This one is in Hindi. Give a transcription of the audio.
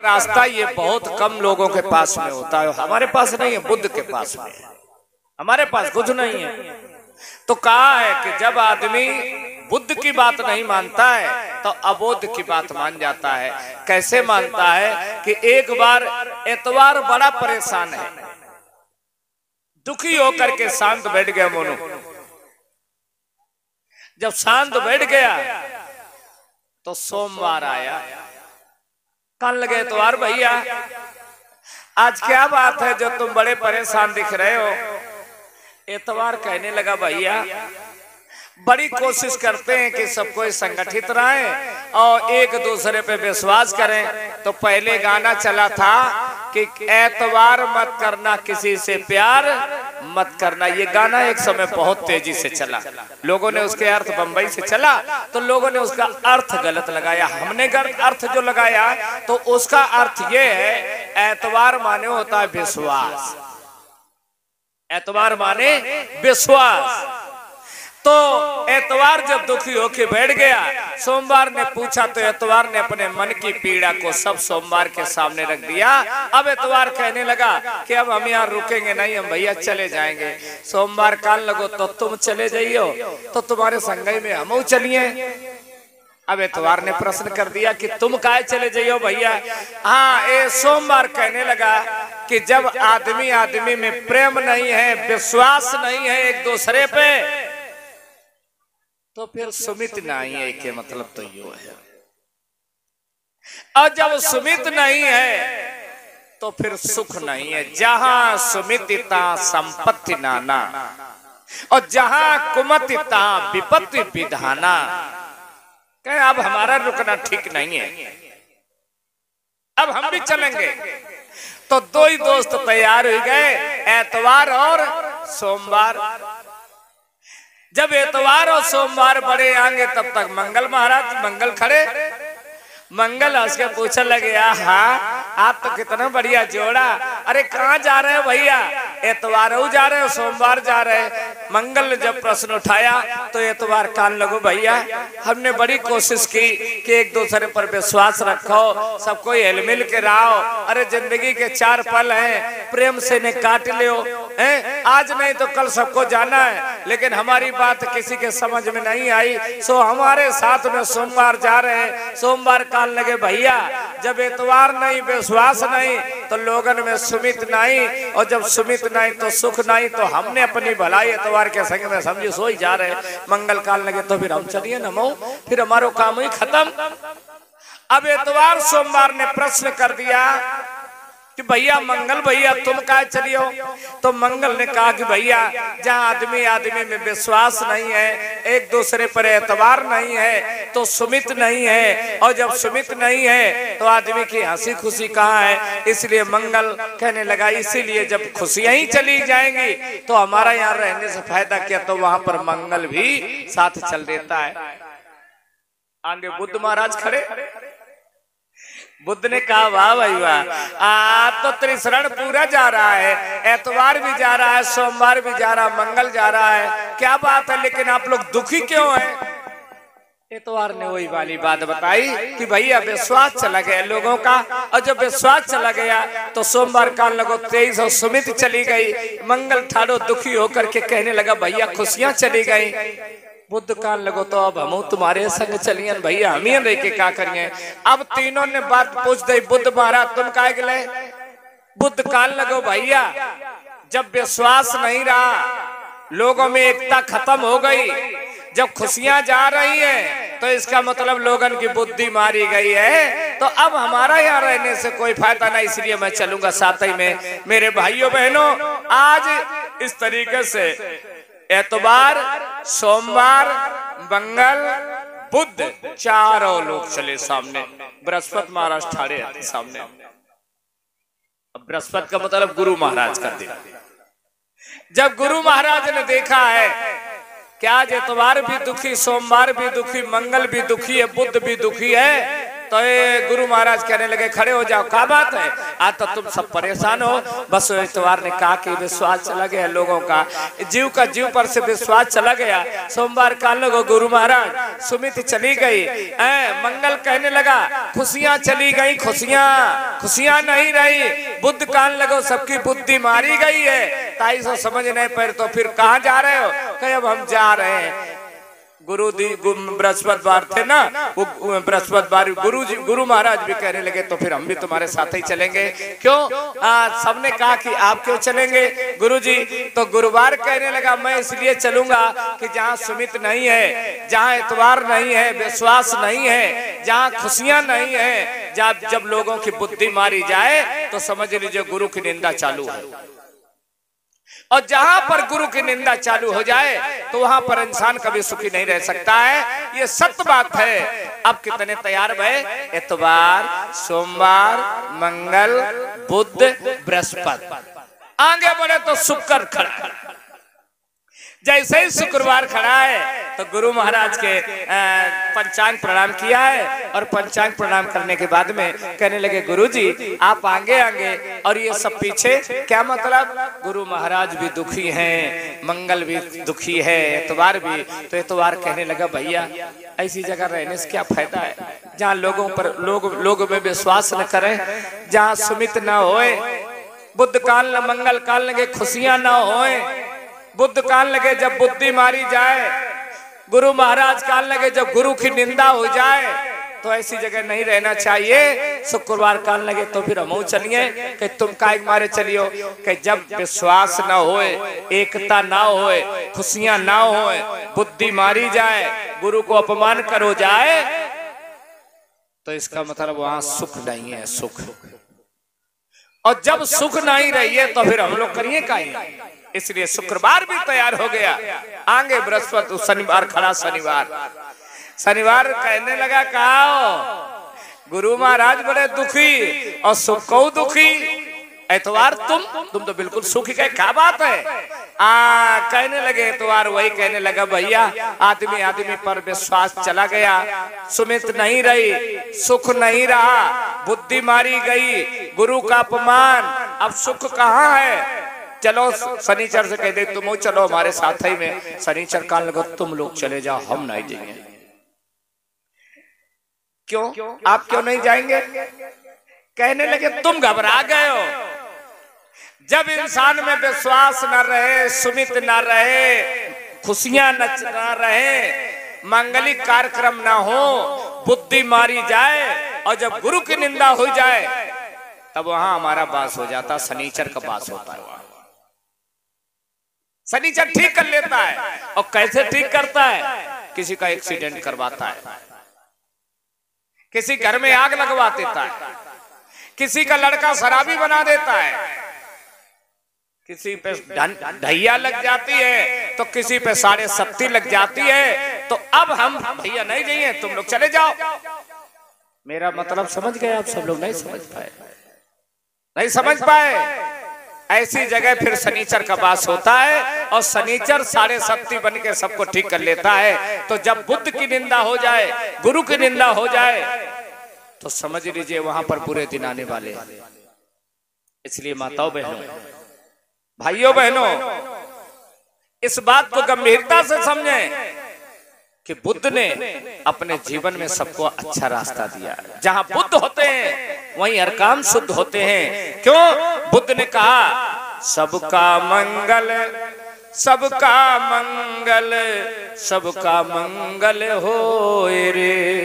रास्ता ये बहुत कम लोगों के पास में होता है, हमारे पास नहीं है, बुद्ध के पास में है, हमारे पास कुछ नहीं है। तो कहा है कि जब आदमी बुद्ध की बात नहीं मानता है तो अबोध की बात मान जाता है। कैसे मानता है कि एक बार एतवार बड़ा परेशान है, दुखी होकर के शांत बैठ गया मोनू। जब शांत बैठ गया तो सोमवार आया, कान लगे एतवार भैया आज क्या बात है जो तुम बड़े परेशान दिख रहे हो। एतवार कहने लगा भैया बड़ी कोशिश करते हैं कि सब कोई संगठित रहें और एक दूसरे पे विश्वास करें। तो पहले गाना चला था कि एतवार मत करना किसी से प्यार मत करना, ये गाना एक समय बहुत तेजी से चला, लोगों ने उसके अर्थ बंबई से चला तो लोगों ने उसका अर्थ गलत लगाया, हमने गलत अर्थ जो लगाया तो उसका अर्थ ये है एतवार माने होता है विश्वास, एतवार माने विश्वास। तो एतवार जब दुखी होके बैठ गया, सोमवार ने पूछा तो एतवार ने अपने मन की पीड़ा को सब सोमवार के सामने रख दिया। अब एतवार कहने लगा कि अब हम यहाँ रुकेंगे नहीं, हम भैया चले जाएंगे। सोमवार कान लगो तो तुम चले जाइयो तो तुम्हारे संगई में हम चलिए। अब एतवार ने प्रश्न कर दिया कि तुम काहे चले जाइयो भैया। हाँ, ये सोमवार कहने लगा कि जब आदमी आदमी में प्रेम नहीं है, विश्वास नहीं है एक दूसरे पे, तो फिर सुमित नहीं है के मतलब तो यो है। और जब सुमित नहीं है तो फिर सुख नहीं है। जहां सुमितिता संपत्ति नाना और जहां कुमतिता विपत्ति विधाना। कहे अब हमारा रुकना ठीक नहीं है, अब हम भी चलेंगे। तो दो ही दोस्त तैयार हो गए, एतवार और सोमवार। जब एतवार और सोमवार बड़े आएंगे तब तक मंगल महाराज मंगल खड़े, मंगल हंस के पूछने लगे हाँ आप तो कितना बढ़िया जोड़ा, अरे कहाँ जा रहे हो भैया। एतवार जा रहे हो सोमवार जा रहे हैं। मंगल ने जब प्रश्न उठाया तो एतवार कान लगो भैया हमने बड़ी कोशिश की कि एक दूसरे पर विश्वास रखो, सबको हिलमिल के रहो, अरे जिंदगी के 4 पल हैं, प्रेम से ने काट लियो हैं, आज नहीं तो कल सबको जाना है। लेकिन हमारी बात किसी के समझ में नहीं आई, सो हमारे साथ में सोमवार जा रहे हैं। सोमवार कान लगे भैया जब एतवार नहीं विश्वास नहीं तो लोगन में सुमित नहीं, और जब सुमित नहीं तो सुख नहीं, तो हमने अपनी भलाई एतवार के संग में समझी सोई जा रहे। मंगल काल लगे तो फिर हम चलिए नमो, फिर हमारो काम ही खत्म। अब एतवार सोमवार ने प्रश्न कर दिया कि भैया मंगल भैया तुम काहे चलियो। तो मंगल ने कहा कि भैया जहाँ आदमी आदमी में विश्वास नहीं है, एक दूसरे पर एतबार नहीं है, तो सुमित नहीं है, और जब सुमित नहीं है तो आदमी की हंसी खुशी कहाँ है। इसलिए मंगल कहने लगा इसीलिए जब खुशियां ही चली जाएंगी तो हमारा यहाँ रहने से फायदा क्या। तो वहां पर मंगल भी साथ चल देता है। आगे बुद्ध महाराज खड़े, बुद्ध ने कहा वाह भाई वाह, तो त्रिशरण पूरा जा रहा है, एतवार भी जा रहा है, सोमवार भी जा रहा है, मंगल जा रहा है, क्या बात है, लेकिन आप लोग दुखी क्यों हैं। एतवार ने वही वाली बात बताई कि भैया विश्वास चला गया लोगों का, और जब विश्वास चला गया तो सोमवार कान लगो 23 और सुमित चली गई। मंगल ठाड़ो दुखी होकर के कहने लगा भैया खुशियां चली गई। बुद्ध कान लगो तो अब हम तुम्हारे संग चलिए भैया, हम ही रह के क्या करिए। अब तीनों ने बात पूछ दी, बुद्ध महाराज तुम काहे गए। बुद्ध कान लगो भैया जब विश्वास नहीं रहा, लोगों में एकता खत्म हो गई, जब खुशियां जा रही हैं तो इसका मतलब लोगन की बुद्धि मारी गई है, तो अब हमारा यहाँ रहने से कोई फायदा नहीं, इसलिए मैं चलूंगा साथ ही में। मेरे भाइयों बहनों आज इस तरीके से एतवार सोमवार मंगल बुद्ध चारों लोग चले सामने, बृहस्पति महाराज ठाड़े रहते सामने। अब बृहस्पति का मतलब गुरु महाराज कर दिया। जब गुरु महाराज ने देखा है कि आज एतवार भी दुखी, सोमवार भी दुखी, मंगल भी दुखी है, बुद्ध भी दुखी है, तो तो ये गुरु महाराज कहने लगे खड़े हो जाओ, क्या बात है, आज तो तुम सब परेशान हो। बस इतवार ने कहा कि विश्वास चला गया लोगों का, जीव पर से विश्वास चला गया। सोमवार काल लोगो गुरु महाराज सुमित चली गई, मंगल कहने लगा, खुशियां चली गई, खुशियां नहीं रही, बुद्ध कान लगो सबकी बुद्धि मारी गई है। ताई सो समझ नहीं पाए तो फिर कहाँ जा रहे हो, कहे अब हम जा रहे हैं। बृहस्पतिवार थे ना, वो बृहस्पतिवार गुरु महाराज भी कहने लगे तो फिर हम भी तुम्हारे साथ ही चलेंगे। क्यों? सबने कहा कि आप क्यों चलेंगे गुरुजी? तो गुरुवार कहने लगा मैं इसलिए चलूंगा कि जहाँ सुमित नहीं है, जहाँ इतवार नहीं है, विश्वास नहीं है, जहाँ खुशियां नहीं है, जब लोगों की बुद्धि मारी जाए तो समझ लीजिए गुरु की निंदा चालू है। और जहां पर गुरु की निंदा चालू हो जाए तो वहां पर इंसान कभी सुखी नहीं रह सकता है। ये सत्य बात है। अब कितने तैयार भय? इतवार, सोमवार, मंगल, बुध, बृहस्पति। आगे बढ़े तो शुक्र खड़ा। जैसे ही शुक्रवार खड़ा है तो गुरु महाराज के पंचांग प्रणाम किया है, और पंचांग प्रणाम करने के बाद में कहने लगे गुरुजी आप आगे और ये सब पीछे। क्या मतलब? गुरु महाराज भी दुखी हैं, मंगल भी दुखी है, इतवार भी। तो इतवार कहने लगा भैया ऐसी जगह रहने से क्या फायदा है जहाँ लोगों में विश्वास न करें, जहाँ सुमित न होए, बुद्ध काल न मंगल काल लगे खुशियां न होए, बुद्ध काल लगे जब बुद्धि मारी जाए, गुरु महाराज काल लगे जब गुरु की निंदा हो जाए, तो ऐसी जगह नहीं रहना चाहिए। शुक्रवार काल लगे तो फिर हम चलिए कि तुम काय मारे चलियो, कि जब विश्वास ना होए, एकता ना होए, खुशियां ना होए, बुद्धि मारी जाए, गुरु को अपमान करो जाए, तो इसका मतलब वहां सुख नहीं है, सुख। और जब सुख नहीं रही है तो फिर हम लोग करिए क्या? इसलिए शुक्रवार भी तैयार हो गया। आगे बृहस्पति, शनिवार खड़ा। शनिवार कहने लगा कहा गुरु महाराज बड़े दुखी और सुख को दुखी, इतवार तुम तो बिल्कुल सुखी गए, क्या बात है? कहने लगे इतवार वही कहने लगा भैया आदमी पर विश्वास चला गया, सुमित नहीं रही, सुख नहीं रहा, बुद्धि मारी गई, गुरु का अपमान, अब सुख कहाँ है? चलो शनिचर से कह दे तुम चलो हमारे साथ ही में। शनिचर काल लगो तुम लोग चले जाओ, हम नहीं जाएंगे। क्यों? आप क्यों नहीं जाएंगे? कहने लगे तुम घबरा गए हो। जब इंसान में विश्वास न रहे, सुमित न रहे, खुशियां न रहे, मांगलिक कार्यक्रम न हो, बुद्धि मारी जाए, और जब गुरु की निंदा हो जाए तब वहां हमारा वास हो जाता, शनिचर का वास होता है। शनिचर ठीक कर लेता है। और कैसे ठीक करता है? किसी का एक्सीडेंट करवाता है, किसी घर में आग लगवा देता है, किसी का लड़का शराबी बना देता है, किसी पे ढैया लग जाती है, तो किसी पे 7.5 लग जाती है। तो अब हम भैया नहीं जाइए, तुम लोग चले जाओ। मेरा मतलब समझ गए आप? सब लोग नहीं समझ पाए। ऐसी जगह फिर शनिचर का वास होता है, और शनिचर 7.5 बन के सबको ठीक कर लेता है। तो जब बुद्ध की निंदा हो जाए, गुरु की निंदा हो जाए, तो समझ लीजिए वहां पर बुरे दिन आने वाले हैं। इसलिए माताओं बहनों, भाइयों बहनों, इस बात को गंभीरता से समझें कि बुद्ध ने अपने जीवन में सबको अच्छा रास्ता दिया। जहां बुद्ध होते हैं वहीं हर काम शुद्ध होते हैं। क्यों? बुद्ध ने कहा सबका मंगल, सबका मंगल, सबका मंगल होए रे।